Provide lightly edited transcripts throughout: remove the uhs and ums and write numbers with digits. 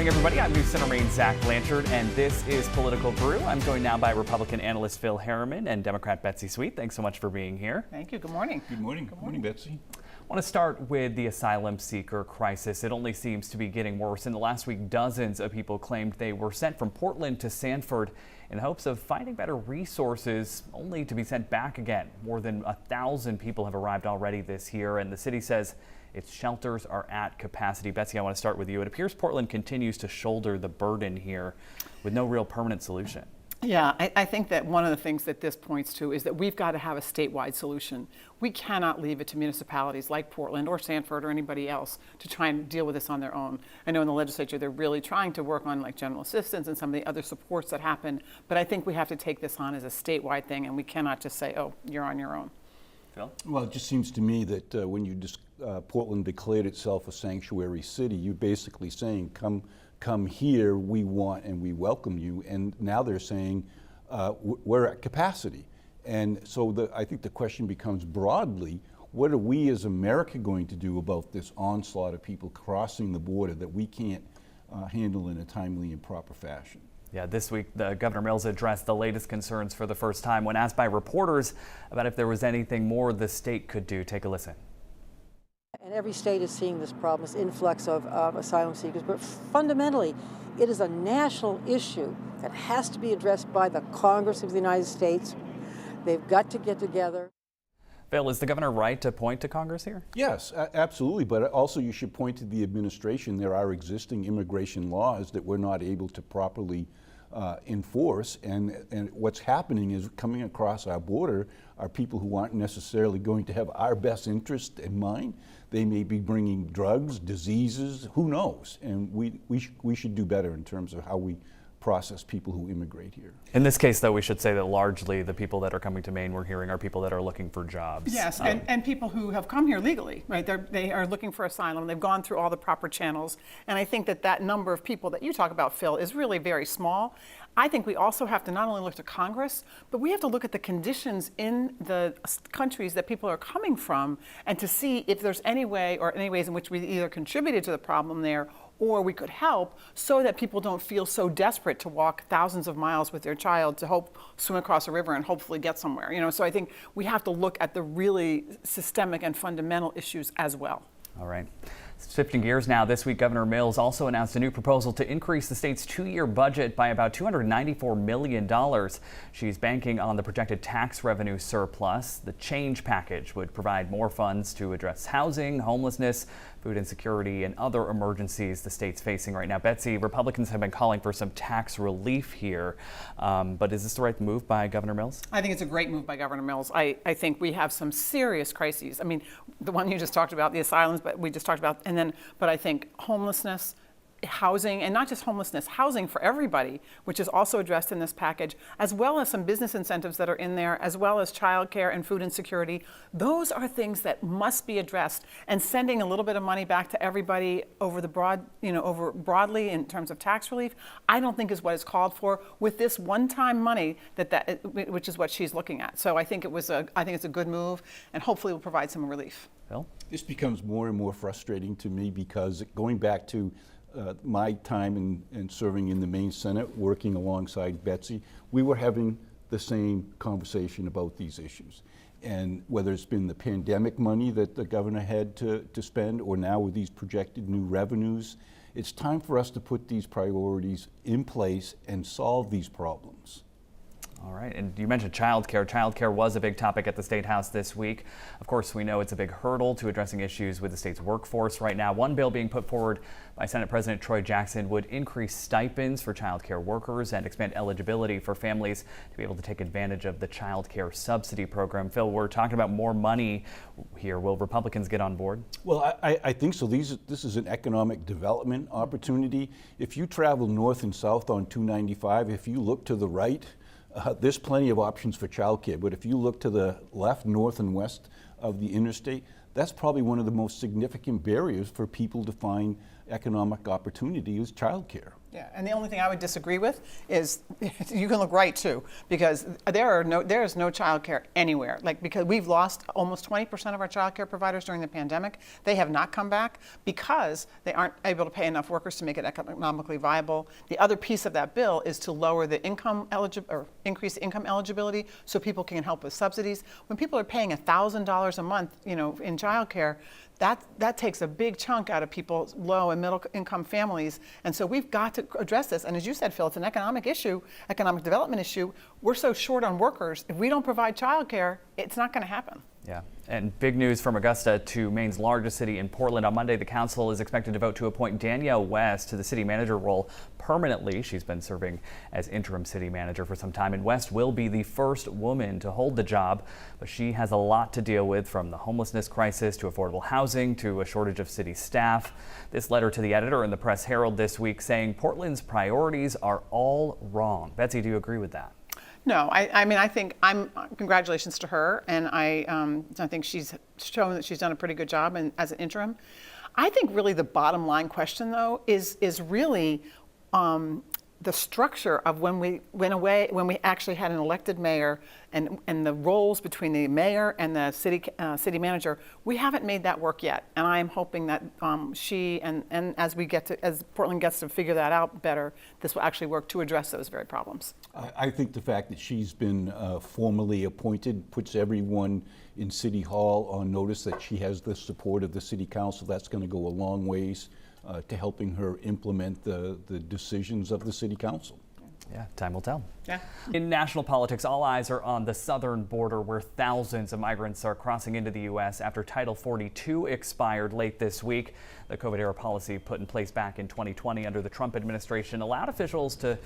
morning, everybody. I'm News Center Maine's Zach Blanchard, and this is Political Brew. I'm joined now by Republican analyst Phil Harriman and Democrat Betsy Sweet. Thanks so much for being here. Thank you. Good morning. Good morning. Good morning, Betsy. I want to start with the asylum seeker crisis. It only seems to be getting worse. In the last week, dozens of people claimed they were sent from Portland to Sanford in hopes of finding better resources, only to be sent back again. More than 1,000 people have arrived already this year, and the city says its shelters are at capacity. Betsy, I want to start with you. It appears Portland continues to shoulder the burden here with no real permanent solution. Yeah, I think that one of the things that this points to is that we've got to have a statewide solution. We cannot leave it to municipalities like Portland or Sanford or anybody else to try and deal with this on their own. I know in the legislature they're really trying to work on like general assistance and some of the other supports that happen, but I think we have to take this on as a statewide thing, and we cannot just say, oh, you're on your own. Phil? Well, it just seems to me that when Portland declared itself a sanctuary city, you're basically saying, come here, we want and we welcome you. And now they're saying we're at capacity. And so I think the question becomes broadly, what are we as America going to do about this onslaught of people crossing the border that we can't handle in a timely and proper fashion? Yeah, this week, Governor Mills addressed the latest concerns for the first time when asked by reporters about if there was anything more the state could do. Take a listen. And every state is seeing this problem, this influx of asylum seekers, but fundamentally, it is a national issue that has to be addressed by the Congress of the United States. They've got to get together. Phil, is the governor right to point to Congress here? Yes, absolutely. But also you should point to the administration. There are existing immigration laws that we're not able to properly enforce. And what's happening is coming across our border are people who aren't necessarily going to have our best interest in mind. They may be bringing drugs, diseases, who knows? And we should do better in terms of how we process people who immigrate here. In this case, though, we should say that largely the people that are coming to Maine, we're hearing, are people that are looking for jobs. Yes, and people who have come here legally, right? They are looking for asylum. They've gone through all the proper channels. And I think that number of people that you talk about, Phil, is really very small. I think we also have to not only look to Congress, but we have to look at the conditions in the countries that people are coming from and to see if there's any way or any ways in which we either contributed to the problem there or we could help so that people don't feel so desperate to walk thousands of miles with their child to swim across a river and hopefully get somewhere. You know, so I think we have to look at the really systemic and fundamental issues as well. All right. Shifting gears now, this week Governor Mills also announced a new proposal to increase the state's two-year budget by about $294 million. She's banking on the projected tax revenue surplus. The change package would provide more funds to address housing, homelessness, food insecurity, and other emergencies the state's facing right now. Betsy, Republicans have been calling for some tax relief here, but is this the right move by Governor Mills? I think it's a great move by Governor Mills. I think we have some serious crises. I mean, the one you just talked about, the asylums, but we just talked about, but I think homelessness, housing, and not just homelessness, housing for everybody, which is also addressed in this package, as well as some business incentives that are in there, as well as childcare and food insecurity. Those are things that must be addressed, and sending a little bit of money back to everybody over the broadly in terms of tax relief, I don't think is what is called for with this one-time money which is what she's looking at. So I think it's a good move, and hopefully will provide some relief. Phil? This becomes more and more frustrating to me because going back to my time in serving in the Maine Senate, working alongside Betsy, we were having the same conversation about these issues. And whether it's been the pandemic money that the governor had to spend, or now with these projected new revenues, it's time for us to put these priorities in place and solve these problems. All right, and you mentioned childcare. Childcare was a big topic at the State House this week. Of course, we know it's a big hurdle to addressing issues with the state's workforce right now. One bill being put forward by Senate President Troy Jackson would increase stipends for childcare workers and expand eligibility for families to be able to take advantage of the childcare subsidy program. Phil, we're talking about more money here. Will Republicans get on board? Well, I think so. This is an economic development opportunity. If you travel north and south on 295, if you look to the right, there's plenty of options for childcare, but if you look to the left, north, and west of the interstate, that's probably one of the most significant barriers for people to find economic opportunity is childcare. Yeah, and the only thing I would disagree with is you can look right too, because there is no childcare anywhere. Like, because we've lost almost 20% of our childcare providers during the pandemic. They have not come back because they aren't able to pay enough workers to make it economically viable. The other piece of that bill is to lower the increase the income eligibility so people can help with subsidies. When people are paying $1,000 a month, in childcare, that takes a big chunk out of people's low and middle income families. And so we've got to address this. And as you said, Phil, it's an economic issue, economic development issue. We're so short on workers. If we don't provide childcare, it's not going to happen. Yeah, and big news from Augusta to Maine's largest city in Portland. On Monday, the council is expected to vote to appoint Danielle West to the city manager role permanently. She's been serving as interim city manager for some time, and West will be the first woman to hold the job. But she has a lot to deal with, from the homelessness crisis to affordable housing to a shortage of city staff. This letter to the editor in the Press Herald this week saying Portland's priorities are all wrong. Betsy, do you agree with that? No, I think congratulations to her, and I think she's shown that she's done a pretty good job as an interim. I think really the bottom line question, though, is really the structure of when we actually had an elected mayor, and the roles between the mayor and the city manager. We haven't made that work yet, and I am hoping that she and as Portland gets to figure that out better, this will actually work to address those very problems. I think the fact that she's been formally appointed puts everyone in City Hall on notice that she has the support of the City Council. That's going to go a long ways to helping her implement the decisions of the City Council. Yeah, time will tell. Yeah. In national politics, all eyes are on the southern border, where thousands of migrants are crossing into the U.S. after Title 42 expired late this week. The COVID-era policy put in place back in 2020 under the Trump administration allowed officials to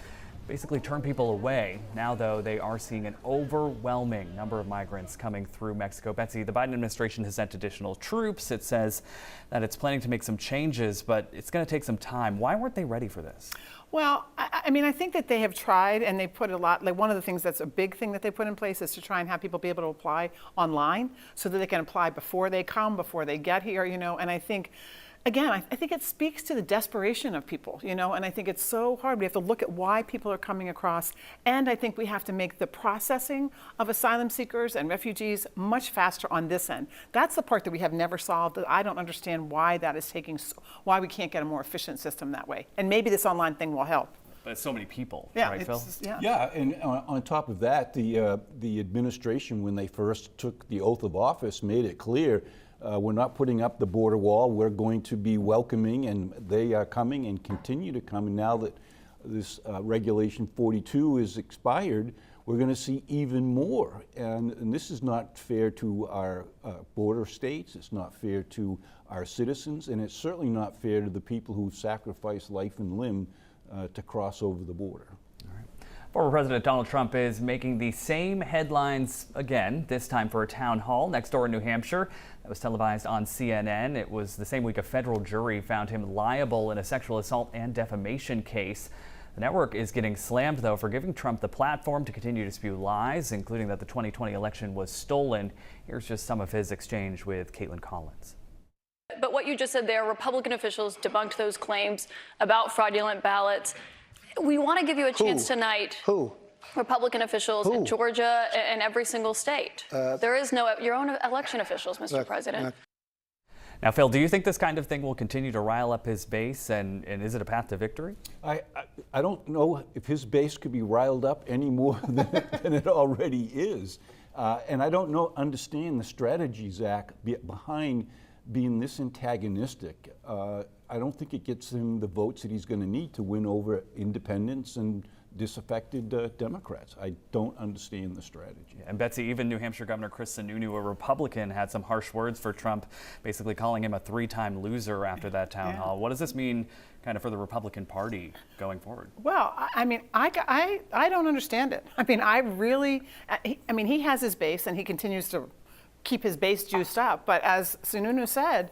basically turn people away. Now, though, they are seeing an overwhelming number of migrants coming through Mexico. Betsy, the Biden administration has sent additional troops. It says that it's planning to make some changes, but it's going to take some time. Why weren't they ready for this? Well, I think that they have tried, and they put a lot, like one of the things that's a big thing that they put in place is to try and have people be able to apply online so that they can apply before they come, before they get here, and I think, again, I think it speaks to the desperation of people, and I think it's so hard. We have to look at why people are coming across, and I think we have to make the processing of asylum seekers and refugees much faster on this end. That's the part that we have never solved. I don't understand why that is why we can't get a more efficient system that way. And maybe this online thing will help. But it's so many people, yeah, right, Phil? Yeah, and on top of that, the administration, when they first took the oath of office, made it clear we're not putting up the border wall. We're going to be welcoming, and they are coming and continue to come. And now that this Regulation 42 is expired, we're going to see even more. And this is not fair to our border states. It's not fair to our citizens, and it's certainly not fair to the people who sacrifice life and limb to cross over the border. Former President Donald Trump is making the same headlines again, this time for a town hall next door in New Hampshire that was televised on CNN. It was the same week a federal jury found him liable in a sexual assault and defamation case. The network is getting slammed, though, for giving Trump the platform to continue to spew lies, including that the 2020 election was stolen. Here's just some of his exchange with Caitlin Collins. But what you just said there, Republican officials debunked those claims about fraudulent ballots. We want to give you a chance tonight. Who? Republican officials in Georgia and every single state. There is your own election officials, Mr. President. Now, Phil, do you think this kind of thing will continue to rile up his base, and is it a path to victory? I don't know if his base could be riled up any more than it already is. And I don't understand the strategy, Zach, behind being this antagonistic. I don't think it gets him the votes that he's going to need to win over independents and disaffected Democrats. I don't understand the strategy. And Betsy, even New Hampshire Governor Chris Sununu, a Republican, had some harsh words for Trump, basically calling him a three-time loser after that town hall. What does this mean kind of for the Republican Party going forward? Well, I don't understand it. He has his base and he continues to keep his base juiced up. But as Sununu said,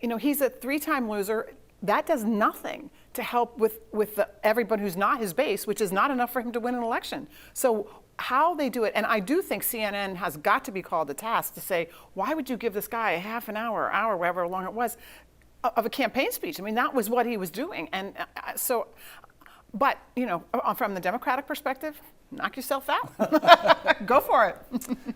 he's a three-time loser. That does nothing to help with everybody who's not his base, which is not enough for him to win an election. So how they do it, and I do think CNN has got to be called to task to say, why would you give this guy a half an hour, however long it was, of a campaign speech? That was what he was doing. And so But, from the Democratic perspective, knock yourself out. Go for it.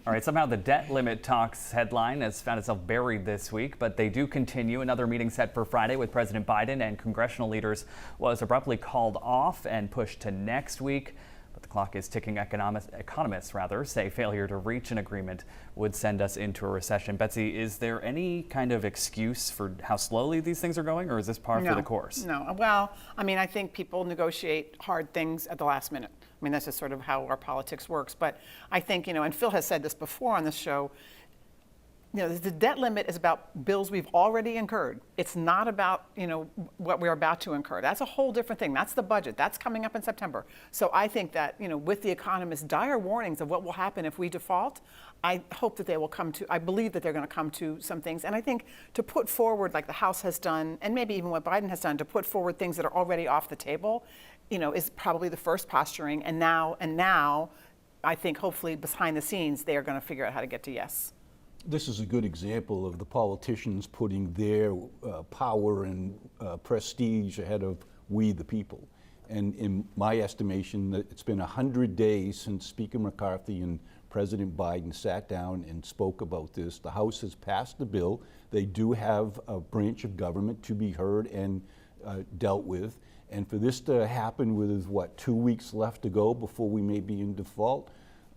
All right, somehow the debt limit talks headline has found itself buried this week, but they do continue. Another meeting set for Friday with President Biden and congressional leaders was abruptly called off and pushed to next week. But the clock is ticking. Economists say failure to reach an agreement would send us into a recession. Betsy, is there any kind of excuse for how slowly these things are going, or is this par for the course? No. Well, I think people negotiate hard things at the last minute. That's just sort of how our politics works. But I think, and Phil has said this before on this show, the debt limit is about bills we've already incurred. It's not about, what we're about to incur. That's a whole different thing. That's the budget. That's coming up in September. So I think that, with the economists' dire warnings of what will happen if we default, I hope that they will I believe that they're going to come to some things. And I think to put forward, like the House has done, and maybe even what Biden has done, to put forward things that are already off the table, is probably the first posturing. And now, I think hopefully behind the scenes, they are going to figure out how to get to yes. This is a good example of the politicians putting their power and prestige ahead of we the people. And in my estimation, it's been 100 days since Speaker McCarthy and President Biden sat down and spoke about this. The House has passed the bill. They do have a branch of government to be heard and dealt with. And for this to happen with, 2 weeks left to go before we may be in default,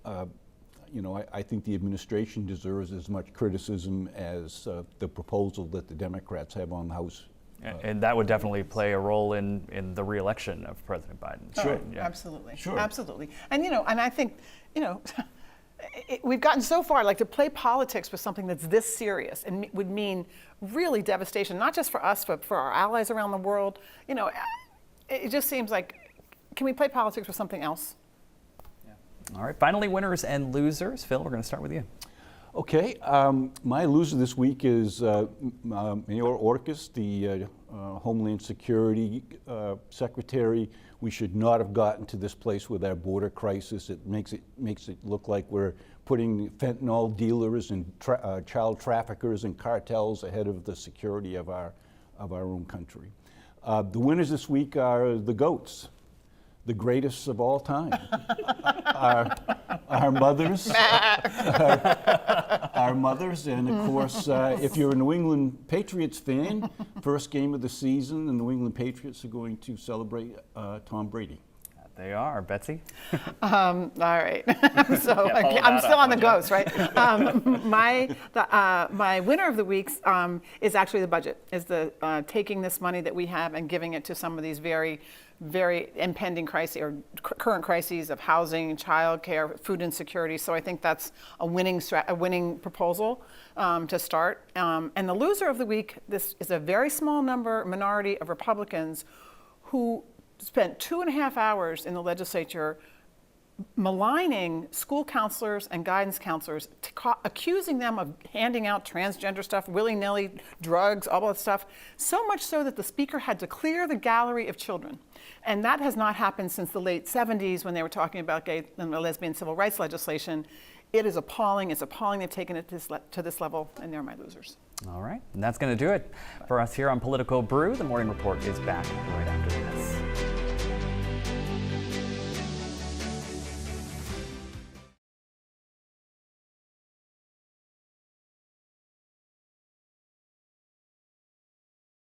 I think the administration deserves as much criticism as the proposal that the Democrats have on the House. And that would definitely play a role in the re-election of President Biden. Sure. Yeah. Absolutely. Sure. Absolutely. And, and I think, we've gotten so far, like to play politics with something that's this serious and would mean really devastation, not just for us, but for our allies around the world. It just seems like, can we play politics with something else? All right, finally, winners and losers. Phil, we're going to start with you. Okay, my loser this week is Mayor Orcus, the Homeland Security Secretary. We should not have gotten to this place with our border crisis. It makes it look like we're putting fentanyl dealers and child traffickers and cartels ahead of the security of our own country. The winners this week are the GOATs, the greatest of all time. Our mothers, our mothers, and of course, if you're a New England Patriots fan, first game of the season, the New England Patriots are going to celebrate Tom Brady. They are. Betsy? All right. So I'm still on the GOATs, right? My winner of the week is actually the budget, is the taking this money that we have and giving it to some of these very, very impending crises or current crises of housing, childcare, food insecurity. So I think that's a winning proposal to start. And the loser of the week, this is a very small minority of Republicans who spent 2.5 hours in the legislature maligning school counselors and guidance counselors, accusing them of handing out transgender stuff, willy-nilly, drugs, all that stuff, so much so that the speaker had to clear the gallery of children. And that has not happened since the late 70s when they were talking about gay and lesbian civil rights legislation. It is appalling. It's appalling they've taken it to this level, and they're my losers. All right, and that's going to do it for us here on Political Brew. The Morning Report is back right after this.